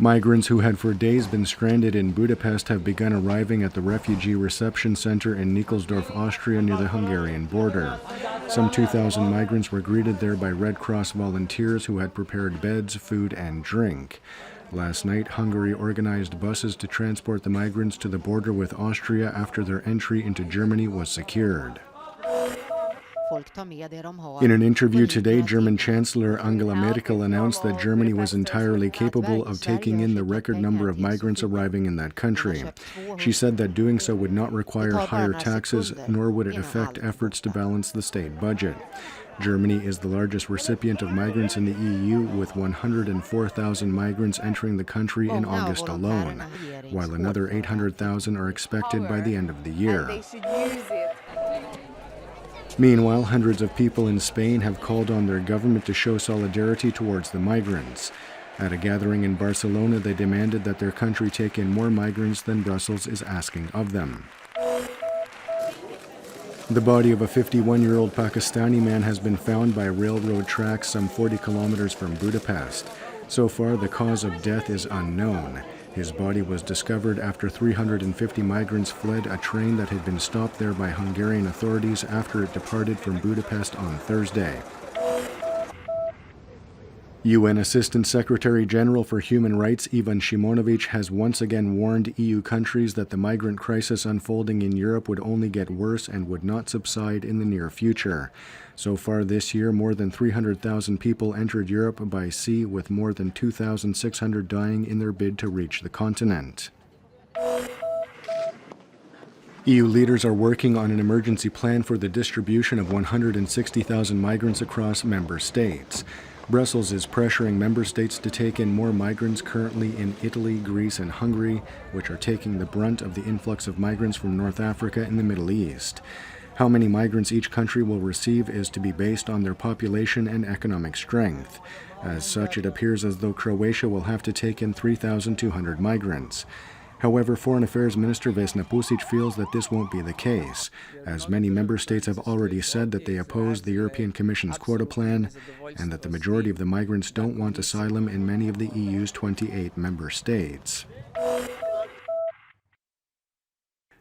Migrants who had for days been stranded in Budapest have begun arriving at the refugee reception center in Nikolsdorf, Austria, near the Hungarian border. Some 2,000 migrants were greeted there by Red Cross volunteers who had prepared beds, food, and drink. Last night, Hungary organized buses to transport the migrants to the border with Austria after their entry into Germany was secured. In an interview today, German Chancellor Angela Merkel announced that Germany was entirely capable of taking in the record number of migrants arriving in that country. She said that doing so would not require higher taxes, nor would it affect efforts to balance the state budget. Germany is the largest recipient of migrants in the EU, with 104,000 migrants entering the country in August alone, while another 800,000 are expected by the end of the year. Meanwhile, hundreds of people in Spain have called on their government to show solidarity towards the migrants. At a gathering in Barcelona, they demanded that their country take in more migrants than Brussels is asking of them. The body of a 51-year-old Pakistani man has been found by railroad tracks some 40 kilometers from Budapest. So far, the cause of death is unknown. His body was discovered after 350 migrants fled a train that had been stopped there by Hungarian authorities after it departed from Budapest on Thursday. UN Assistant Secretary General for Human Rights Ivan Simonovic has once again warned EU countries that the migrant crisis unfolding in Europe would only get worse and would not subside in the near future. So far this year, more than 300,000 people entered Europe by sea, with more than 2,600 dying in their bid to reach the continent. EU leaders are working on an emergency plan for the distribution of 160,000 migrants across member states. Brussels is pressuring member states to take in more migrants currently in Italy, Greece, and Hungary, which are taking the brunt of the influx of migrants from North Africa and the Middle East. How many migrants each country will receive is to be based on their population and economic strength. As such, it appears as though Croatia will have to take in 3,200 migrants. However, Foreign Affairs Minister Vesna Pusic feels that this won't be the case, as many member states have already said that they oppose the European Commission's quota plan and that the majority of the migrants don't want asylum in many of the EU's 28 member states.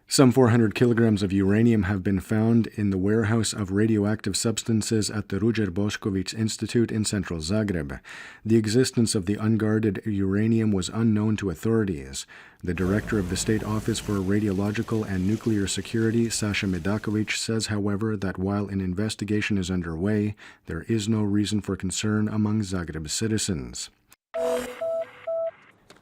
Some 400 kilograms of uranium have been found in the warehouse of radioactive substances at the Ruđer Bošković Institute in central Zagreb. The existence of the unguarded uranium was unknown to authorities. The director of the State Office for Radiological and Nuclear Security, Sasha Medaković, says, however, that while an investigation is underway, there is no reason for concern among Zagreb citizens.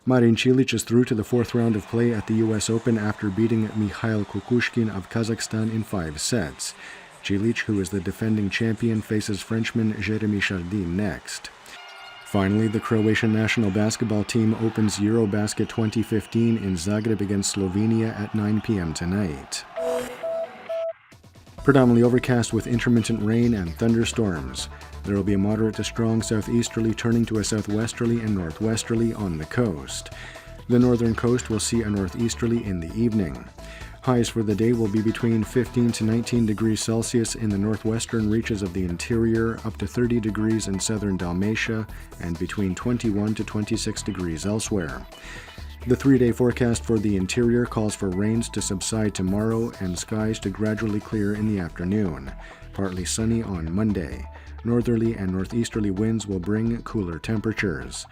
Marin Cilic is through to the fourth round of play at the U.S. Open after beating Mikhail Kukushkin of Kazakhstan in 5 sets. Cilic, who is the defending champion, faces Frenchman Jeremy Chardin next. Finally, the Croatian national basketball team opens Eurobasket 2015 in Zagreb against Slovenia at 9 p.m. tonight. Predominantly overcast with intermittent rain and thunderstorms. There will be a moderate to strong southeasterly turning to a southwesterly and northwesterly on the coast. The northern coast will see a northeasterly in the evening. Highs for the day will be between 15 to 19 degrees Celsius in the northwestern reaches of the interior, up to 30 degrees in southern Dalmatia, and between 21 to 26 degrees elsewhere. The 3-day forecast for the interior calls for rains to subside tomorrow and skies to gradually clear in the afternoon. Partly sunny on Monday. Northerly and northeasterly winds will bring cooler temperatures.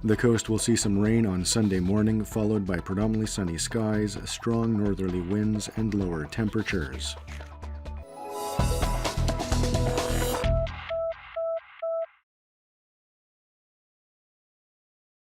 The coast will see some rain on Sunday morning, followed by predominantly sunny skies, strong northerly winds, and lower temperatures.